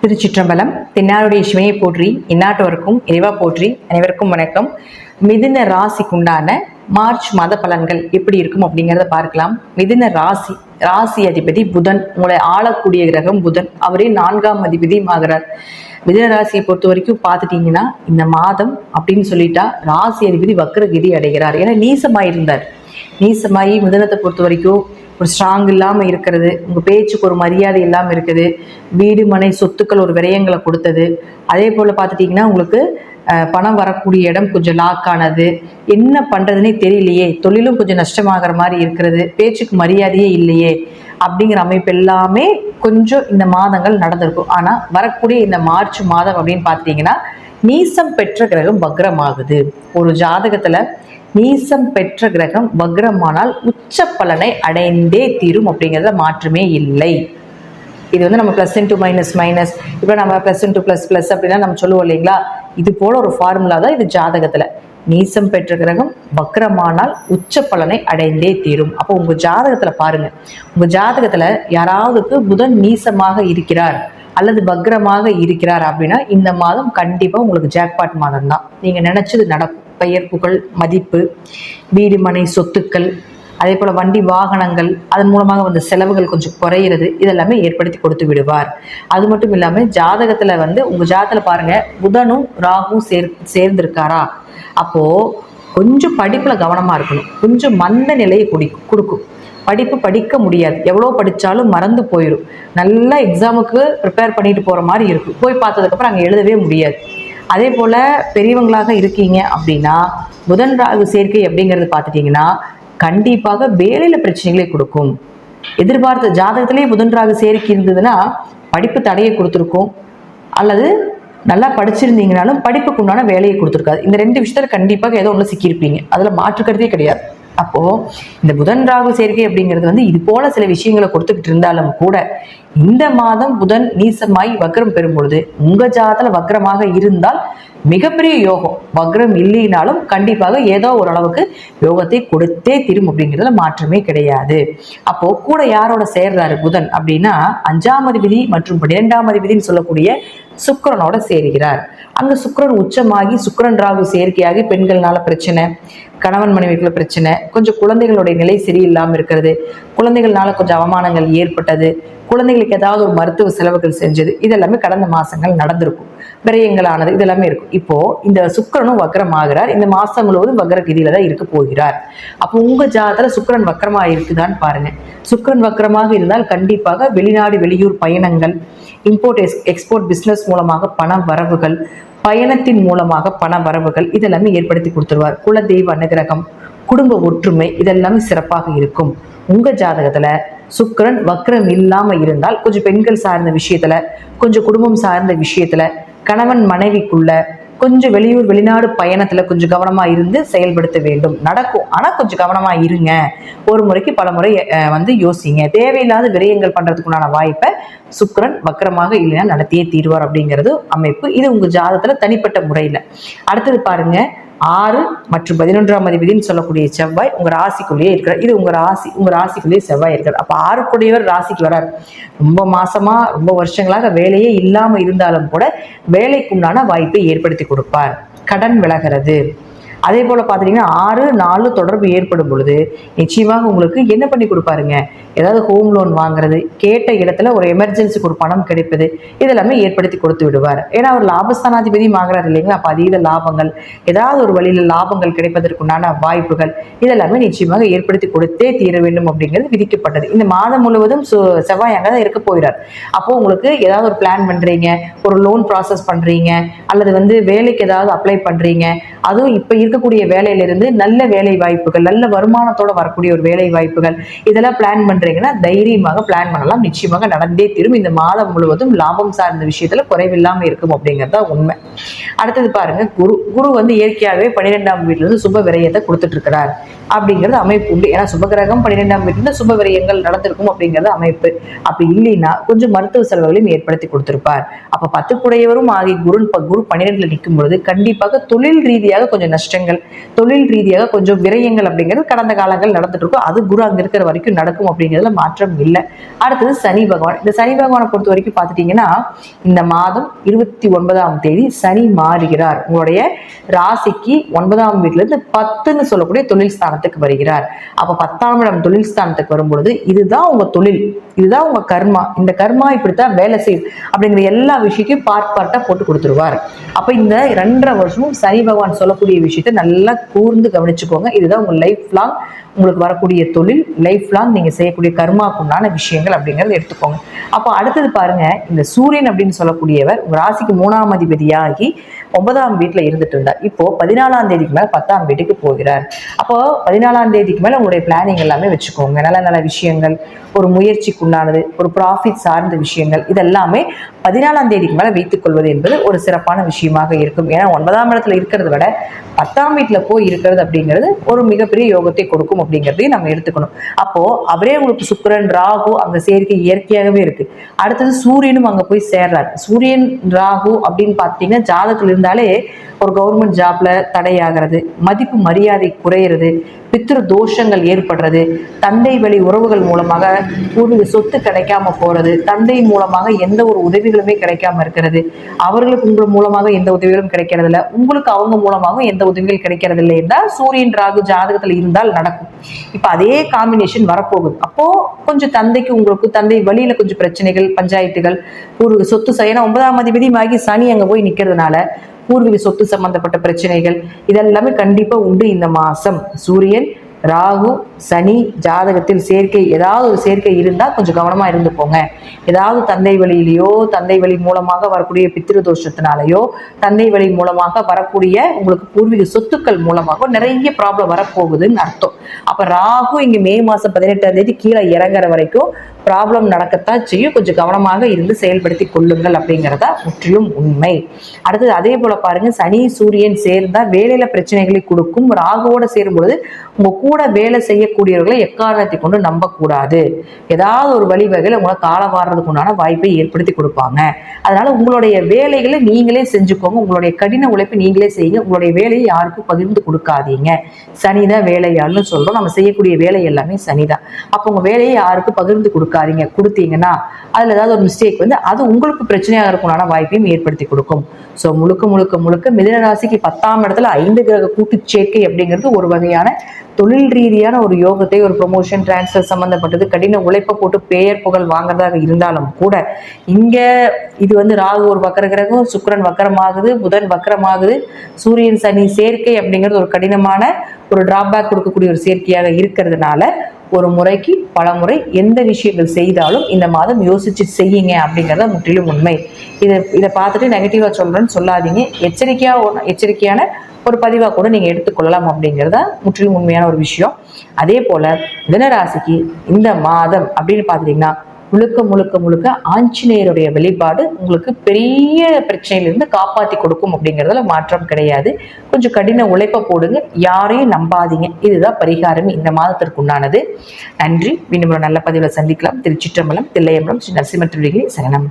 திருச்சிற்றம்பலம். தென்னாருடைய சிவனையை போற்றி, இந்நாட்டவருக்கும் இறைவா போற்றி. அனைவருக்கும் வணக்கம். மிதுன ராசிக்குண்டான மார்ச் மாத பலன்கள் எப்படி இருக்கும் அப்படிங்கிறத பார்க்கலாம். மிதுன ராசி அதிபதி புதன், உங்களை ஆளக்கூடிய கிரகம் புதன். அவரே 4ஆம் அதிபதி ஆகிறார். மிதுன ராசியை பொறுத்த வரைக்கும் பார்த்துட்டீங்கன்னா இந்த மாதம் அப்படின்னு சொல்லிட்டா ராசி அதிபதி வக்ரகிரி அடைகிறார். ஏன்னா நீசமாயிருந்தார். நீசமாயி மிதுனத்தை பொறுத்த வரைக்கும் ஒரு ஸ்ட்ராங் இல்லாமல் இருக்கிறது, உங்கள் பேச்சுக்கு ஒரு மரியாதை இல்லாமல் இருக்குது, வீடு மனை சொத்துக்கள் ஒரு விரயங்களை கொடுத்தது. அதே போல் பார்த்துட்டிங்கன்னா உங்களுக்கு பணம் வரக்கூடிய இடம் கொஞ்சம் லாக் ஆனது, என்ன பண்ணுறதுனே தெரியலையே, தொழிலும் கொஞ்சம் நஷ்டமாகிற மாதிரி இருக்கிறது, பேச்சுக்கு மரியாதையே இல்லையே அப்படிங்கிற அமைப்பு எல்லாமே கொஞ்சம் இந்த மாதங்கள் நடந்திருக்கும். ஆனால் வரக்கூடிய இந்த மார்ச் மாதம் அப்படின்னு பார்த்தீங்கன்னா நீசம் பெற்ற கிரகம் வக்ரமாகுது. ஒரு ஜாதகத்தில் நீசம் பெற்ற கிரகம் வக்ரமானால் உச்ச பலனை அடைந்தே தீரும் அப்படிங்கிறத மாற்றமே இல்லை. இது வந்து நம்ம +(+) இப்போ நம்ம +(+) அப்படின்னா நம்ம சொல்லுவோம் இல்லைங்களா, இது போல ஒரு ஃபார்முலா தான் இது ஜாதகத்துல. நீசம் பெற்ற கிரகம் வக்ரமானால் உச்ச பலனை அடைந்தே தீரும். அப்போ உங்க ஜாதகத்துல பாருங்க, உங்க ஜாதகத்துல யாராவதுக்கு புதன் நீசமாக இருக்கிறார் அல்லது வக்ரமாக இருக்கிறார் அப்படின்னா இந்த மாதம் கண்டிப்பா உங்களுக்கு ஜாக்பாட் மாதம் தான். நீங்க நினைச்சது நடக்கும். பெயர் புகழ் மதிப்பு, வீடு மனை சொத்துக்கள், அதே போல் வண்டி வாகனங்கள், அதன் மூலமாக வந்து செலவுகள் கொஞ்சம் குறையிறது, இதெல்லாமே ஏற்படுத்தி கொடுத்து விடுவார். அது மட்டும் இல்லாமல் ஜாதகத்தில் வந்து உங்கள் ஜாதகத்தில் பாருங்கள் புதனும் ராகுவும் சேர்ந்திருக்காரா, அப்போது கொஞ்சம் படிப்பில் கவனமாக இருக்கணும். கொஞ்சம் மந்த நிலையை கொடுக்கும். படிக்க முடியாது, எவ்வளோ படித்தாலும் மறந்து போயிடும். நல்லா எக்ஸாமுக்கு ப்ரிப்பேர் பண்ணிட்டு போகிற மாதிரி இருக்கும். போய் பார்த்ததுக்கப்புறம் அங்கே எழுதவே முடியாது. அதே போல் பெரியவங்களாக இருக்கீங்க அப்படின்னா புதன் ராகு சேர்க்கை அப்படிங்கிறது பார்த்துட்டிங்கன்னா கண்டிப்பாக வேலையில் பிரச்சனைகளை கொடுக்கும். எதிர்பார்த்த ஜாதகத்திலேயே புதன் ராகு சேர்க்கை இருந்ததுன்னா படிப்பு தடையை கொடுத்துருக்கும், அல்லது நல்லா படிச்சிருந்தீங்கனாலும் படிப்புக்கு உண்டான வேலையை கொடுத்துருக்காது. இந்த 2 விஷயத்துல கண்டிப்பாக ஏதோ ஒன்று சிக்கியிருப்பீங்க, அதில் மாற்றுக்கிறதே கிடையாது. அப்போது இந்த புதன் ராகு சேர்க்கை அப்படிங்கிறது வந்து இது போல சில விஷயங்களை கொடுத்துக்கிட்டு இருந்தாலும் கூட இந்த மாதம் புதன் நீசமாய் வக்ரம் பெறும் பொழுது உங்கள் ஜாதகத்தில் வக்ரமாக இருந்தால் மிகப்பெரிய யோகம். வக்ரம் இல்லைனாலும் கண்டிப்பாக ஏதோ ஓரளவுக்கு யோகத்தை கொடுத்தே தீரும் அப்படிங்கிறதுல மாற்றமே கிடையாது. அப்போ கூட யாரோட சேர்றாரு புதன் அப்படின்னா 5ஆம் அதிபதி மற்றும் 12ஆம் அதிபதினு சொல்லக்கூடிய சுக்கிரனோட சேருகிறார். அங்க சுக்கிரன் உச்சமாகி சுக்கிரன் ராகு சேர்க்கையாகி பெண்கள்னால பிரச்சனை, கணவன் மனைவிக்குள்ள பிரச்சனை, கொஞ்சம் குழந்தைகளுடைய நிலை சரியில்லாமல் இருக்கிறது, குழந்தைகள்னால கொஞ்சம் அவமானங்கள் ஏற்பட்டது, குழந்தைகளுக்கு ஏதாவது ஒரு மருத்துவ செலவுகள் செஞ்சது, இதெல்லாமே கடந்த மாசங்கள் நடந்திருக்கும். விரயங்களானது இதெல்லாமே இருக்கும். இப்போ இந்த சுக்கிரனும் வக்ரம் ஆகிறார். இந்த மாசம் முழுவதும் வக்ர கதியில தான் இருக்க போகிறார். அப்போ உங்க ஜாதகத்துல சுக்கிரன் வக்ரமா இருக்குதான்னு பாருங்க. சுக்கிரன் வக்ரமாக இருந்தால் கண்டிப்பாக வெளிநாடு வெளியூர் பயணங்கள், இம்போர்ட் எக்ஸ்போர்ட் பிசினஸ் மூலமாக பண வரவுகள், பயணத்தின் மூலமாக பண வரவுகள் இதெல்லாமே ஏற்படுத்தி கொடுத்துருவார். குலதெய்வ அனுகிரகம், குடும்ப ஒற்றுமை இதெல்லாமே சிறப்பாக இருக்கும். உங்க ஜாதகத்துல சுக்கிரன் வக்ரம் இல்லாம இருந்தால் கொஞ்சம் பெண்கள் சார்ந்த விஷயத்துல, கொஞ்சம் குடும்பம் சார்ந்த விஷயத்துல, கணவன் மனைவிக்குள்ள கொஞ்சம் வெளியூர் வெளிநாடு பயணத்துல கொஞ்சம் கவனமா இருந்து செயல்படுத்த வேண்டும். நடக்கும், ஆனா கொஞ்சம் கவனமா இருங்க. ஒரு முறைக்கு பல முறை வந்து யோசிங்க. தேவையில்லாத விரயங்கள் பண்றதுக்குண்டான வாய்ப்பை சுக்கிரன் வக்ரமாக இல்லைன்னா நடத்தியே தீர்வார் அப்படிங்கிறது அமைப்பு. இது உங்க ஜாதகத்துல தனிப்பட்ட முறையில. அடுத்தது பாருங்க, 6 மற்றும் 11ஆம் அதிபதினு சொல்லக்கூடிய செவ்வாய் உங்க ராசிக்குள்ளேயே இருக்கிறார். இது உங்க ராசிக்குள்ளேயே செவ்வாய் இருக்கிறார். அப்ப 6 கூடியவர் ராசிக்கு வரார். ரொம்ப மாசமா ரொம்ப வருஷங்களாக வேலையே இல்லாம இருந்தாலும் கூட வேலைக்குண்டான வாய்ப்பை ஏற்படுத்தி கொடுப்பார். கடன் விலகிறது. அதே போல பாத்தீங்கன்னா 6-4 தொடர்பு ஏற்படும் பொழுது நிச்சயமாக உங்களுக்கு என்ன பண்ணி கொடுப்பாருங்க, ஏதாவது ஹோம் லோன் வாங்குறது, கேட்ட இடத்துல ஒரு எமர்ஜென்சிக்கு ஒரு பணம் கிடைப்பது, இதெல்லாமே ஏற்படுத்தி கொடுத்து விடுவார். ஏன்னா அவர் லாபஸ்தானாதிபதி ஆகிறார் இல்லைங்களா, அப்ப அதீத லாபங்கள், ஏதாவது ஒரு வழியில லாபங்கள் கிடைப்பதற்குண்டான வாய்ப்புகள் இதெல்லாமே நிச்சயமாக ஏற்படுத்தி கொடுத்தே தீர வேண்டும் அப்படிங்கிறது விதிக்கப்பட்டது. இந்த மாதம் முழுவதும் செவ்வாய் அங்கதான் இருக்க போகிறார். அப்போ உங்களுக்கு ஏதாவது ஒரு பிளான் பண்றீங்க, ஒரு லோன் ப்ராசஸ் பண்றீங்க, அல்லது வந்து வேலைக்கு ஏதாவது அப்ளை பண்றீங்க, அதுவும் இப்ப இருக்கக்கூடிய வேலையிலிருந்து நல்ல வேலை வாய்ப்புகள், நல்ல வருமானத்தோட வரக்கூடிய ஒரு வேலை வாய்ப்புகள் இதெல்லாம் பிளான் பண்றீங்கன்னா தைரியமாக பிளான் பண்ணலாம். நிச்சயமாக நடந்தே தீரும். இந்த மாதம் முழுவதும் லாபம் சார்ந்த விஷயத்துல குறைவில்லாம இருக்கும் அப்படிங்கிறதா உண்மை. அடுத்தது பாருங்க, குரு வந்து இயற்கையாகவே 12ஆம் வீட்டுல இருந்து சுப விரயத்தை கொடுத்துட்டு இருக்கிறார் அப்படிங்கிறது அமைப்பு உண்டு. ஏன்னா சுபகிரகம் 12ஆம் வீட்டுல சுப விரயங்கள் நடந்திருக்கும் அப்படிங்கிறது அமைப்பு. அப்படி இல்லைன்னா கொஞ்சம் மருத்துவ செலவுகளையும் ஏற்படுத்தி கொடுத்திருப்பார். அப்ப 10 குடையவரும் ஆகி குரு 12ல நிற்கும் பொழுது கண்டிப்பாக தொழில் ரீதியாக கொஞ்சம் நஷ்டங்கள் கஷ்டங்கள், தொழில் ரீதியாக கொஞ்சம் விரயங்கள் அப்படிங்கிறது கடந்த காலங்கள் நடந்துட்டு இருக்கும். அது குரு அங்க இருக்கிற வரைக்கும் நடக்கும் அப்படிங்கிறதுல மாற்றம் இல்லை. அடுத்தது சனி பகவான். இந்த சனி பகவானை பொறுத்த வரைக்கும் பார்த்துட்டீங்கன்னா இந்த மாதம் 29ஆம் தேதி சனி மாறுகிறார். உங்களுடைய ராசிக்கு 9ஆம் வீட்டுல இருந்து 10ன்னு சொல்லக்கூடிய தொழில் ஸ்தானத்துக்கு வருகிறார். அப்ப 10ஆம் இடம் தொழில் ஸ்தானத்துக்கு வரும்பொழுது இதுதான் உங்க தொழில், இதுதான் உங்க கர்மா, இந்த கர்மா இப்படித்தான் வேலை செய்யுது அப்படிங்கிற எல்லா விஷயத்தையும் பார்ட்டா போட்டு கொடுத்துருவார். அப்ப இந்த 2.5 வருஷமும் சனி பகவான் சொல்லக்கூடிய விஷயத்தை நல்லா கூர்ந்து கவனிச்சுக்கோங்க. இதுதான் உங்க லைஃப் லாங் உங்களுக்கு வரக்கூடிய தொழில், லைஃப் லாங் நீங்க செய்யக்கூடிய கர்மாக்குண்டான விஷயங்கள் அப்படிங்கறத எடுத்துக்கோங்க. அப்போ அடுத்தது பாருங்க, இந்த சூரியன் அப்படின்னு சொல்லக்கூடியவர் உங்க ராசிக்கு 3ஆம் அதிபதியாகி 9ஆம் வீட்டுல இருந்துட்டு இருந்தார். இப்போ 14ஆம் தேதிக்கு மேல 10ஆம் வீட்டுக்கு போகிறார். அப்போ 14ஆம் தேதிக்கு மேல உங்களுடைய பிளானிங் எல்லாமே வச்சுக்கோங்க. நல்ல நல்ல விஷயங்கள், ஒரு முயற்சிக்குண்டானது, ஒரு ப்ராஃபிட் சார்ந்த விஷயங்கள், இதெல்லாமே 14ஆம் தேதிக்கு மேல வைத்துக் கொள்வது என்பது ஒரு சிறப்பான விஷயமாக இருக்கும். ஏன்னா 9ஆம் இடத்துல இருக்கிறத விட 10ஆம் வீட்டுல போய் இருக்கிறது அப்படிங்கிறது ஒரு மிகப்பெரிய யோகத்தை கொடுக்கும் அப்படிங்கிறதையும் நம்ம எடுத்துக்கணும். அப்போ அவரே உங்களுக்கு சுக்கிரன் ராகு அங்க சேர்க்கை இயற்கையாகவே இருக்கு. அடுத்தது சூரியனும் அங்க போய் சேர்றாரு. சூரியன் ராகு அப்படின்னு பார்த்தீங்கன்னா ஜாதகத்துல இருந்தாலே ஒரு கவர்மெண்ட் ஜாப்ல தடையாகிறது, மதிப்பு மரியாதை குறையிறது, பித்ரு தோஷங்கள் ஏற்படுறது, தந்தை வழி உறவுகள் மூலமாக பூர்வீக சொத்து கிடைக்காம போறது, தந்தை மூலமாக எந்த ஒரு உதவிகளுமே கிடைக்காம இருக்கிறது, அவர்களுக்கு உங்கள் மூலமாக எந்த உதவிகளும் கிடைக்கிறது இல்லை, உங்களுக்கு அவங்க மூலமாகவும் எந்த உதவிகள் கிடைக்கிறது இல்லை என்றால் சூரியன் ராகு ஜாதகத்துல இருந்தால் நடக்கும். இப்ப அதே காம்பினேஷன் வரப்போகுது. அப்போ கொஞ்சம் தந்தைக்கு உங்களுக்கு தந்தை வழியில கொஞ்சம் பிரச்சனைகள், பஞ்சாயத்துகள், பூர்வீக சொத்து ஏன்னா 9ஆம் அதிபதி ஆகி சனி அங்க போய் நிக்கிறதுனால பூர்வீக சொத்து சம்பந்தப்பட்ட பிரச்சனைகள் இதெல்லாமே கண்டிப்பா உண்டு. இந்த மாசம் சூரியன் ராகு சனி ஜாதகத்தில் சேர்க்கை, ஏதாவது ஒரு சேர்க்கை இருந்தா கொஞ்சம் கவனமா இருந்து போங்க. ஏதாவது தந்தை வழியிலையோ, தந்தை வழி மூலமாக வரக்கூடிய பித்ரு தோஷத்தினாலேயோ, தந்தை வழி மூலமாக வரக்கூடிய உங்களுக்கு பூர்வீக சொத்துக்கள் மூலமாக நிறைய ப்ராப்ளம் வரப்போகுதுன்னு அர்த்தம். அப்ப ராகு இங்க மே மாசம் 18ஆம் தேதி கீழே இறங்குற வரைக்கும் ப்ராப்ளம் நடக்கத்தான் செய்யும். கொஞ்சம் கவனமாக இருந்து செயல்படுத்தி கொள்ளுங்கள் அப்படிங்கிறதா முற்றிலும் உண்மை. அடுத்தது அதே போல பாருங்க, சனி சூரியன் சேர்ந்தா வேலையில பிரச்சனைகளை கொடுக்கும். ராகுவோட சேரும் பொழுது உங்க கூட வேலை செய்யக்கூடியவர்களை எக்காரணத்தை கொண்டு நம்பக்கூடாது. ஏதாவது ஒரு வழிவகையில் உங்களை காலம் வாடுறதுக்கு உண்டான வாய்ப்பை ஏற்படுத்தி கொடுப்பாங்க. அதனால உங்களுடைய வேலைகளை நீங்களே செஞ்சுக்கோங்க. உங்களுடைய கடின உழைப்பை நீங்களே செய்யுங்க. உங்களுடைய வேலையை யாருக்கும் பகிர்ந்து கொடுக்காதீங்க. சனிதான் வேலையாள்னு சொல்றோம். நம்ம செய்யக்கூடிய வேலை எல்லாமே சனிதான். அப்போ உங்க வேலையை யாருக்கும் பகிர்ந்து கொடுக்காதீங்க. கொடுத்தீங்கன்னா அதுல ஏதாவது ஒரு மிஸ்டேக் வந்து அது உங்களுக்கு பிரச்சனையாக இருக்கும்னான வாய்ப்பையும் ஏற்படுத்தி கொடுக்கும். ஸோ முழுக்க முழுக்க முழுக்க மிதுன ராசிக்கு 10ஆம் இடத்துல 5 கிரக கூட்டு சேர்க்கை அப்படிங்கிறது ஒரு வகையான தொழில் ரீதியான ஒரு யோகத்தை, ஒரு ப்ரொமோஷன் டிரான்ஸ்ஃபர் சம்பந்தப்பட்டது, கடின உழைப்பை போட்டு பெயர் புகழ் வாங்குறதாக இருந்தாலும் கூட இங்க இது வந்து ராகு ஒரு வக்கர கிரகம், சுக்கிரன் வக்கரமாகுது, புதன் வக்கரமாகுது, சூரியன் சனி சேர்க்கை அப்படிங்கிறது ஒரு கடினமான ஒரு டிராபேக் கொடுக்கக்கூடிய ஒரு சேர்க்கையாக இருக்கிறதுனால ஒரு முறைக்கு பல முறை எந்த விஷயங்கள் செய்தாலும் இந்த மாதம் யோசிச்சு செய்யுங்க அப்படிங்கிறத முற்றிலும் உண்மை. இதை பார்த்துட்டு நெகட்டிவா சொல்றேன்னு சொல்லாதீங்க. எச்சரிக்கையான ஒரு பதிவாக கூட நீங்க எடுத்துக்கொள்ளலாம் அப்படிங்கிறத முற்றிலும் உண்மையான ஒரு விஷயம். அதே போல மிதுனராசிக்கு இந்த மாதம் அப்படின்னு பார்த்துட்டீங்கன்னா முழுக்க முழுக்க முழுக்க ஆஞ்சநேயருடைய வெளிப்பாடு உங்களுக்கு பெரிய பிரச்சனையிலிருந்து காப்பாற்றி கொடுக்கும் அப்படிங்கிறதுல மாற்றம் கிடையாது. கொஞ்சம் கடின உழைப்பை போடுங்க, யாரையும் நம்பாதீங்க. இதுதான் பரிகாரம் இந்த மாதத்திற்கு உண்டானது. நன்றி. மீண்டும் ஒரு நல்ல பதிவில் சந்திக்கலாம். திருச்சிற்றம்பலம், தில்லையம்பலம், ஸ்ரீ நரசிம்ம திருடிகளே சரணம்.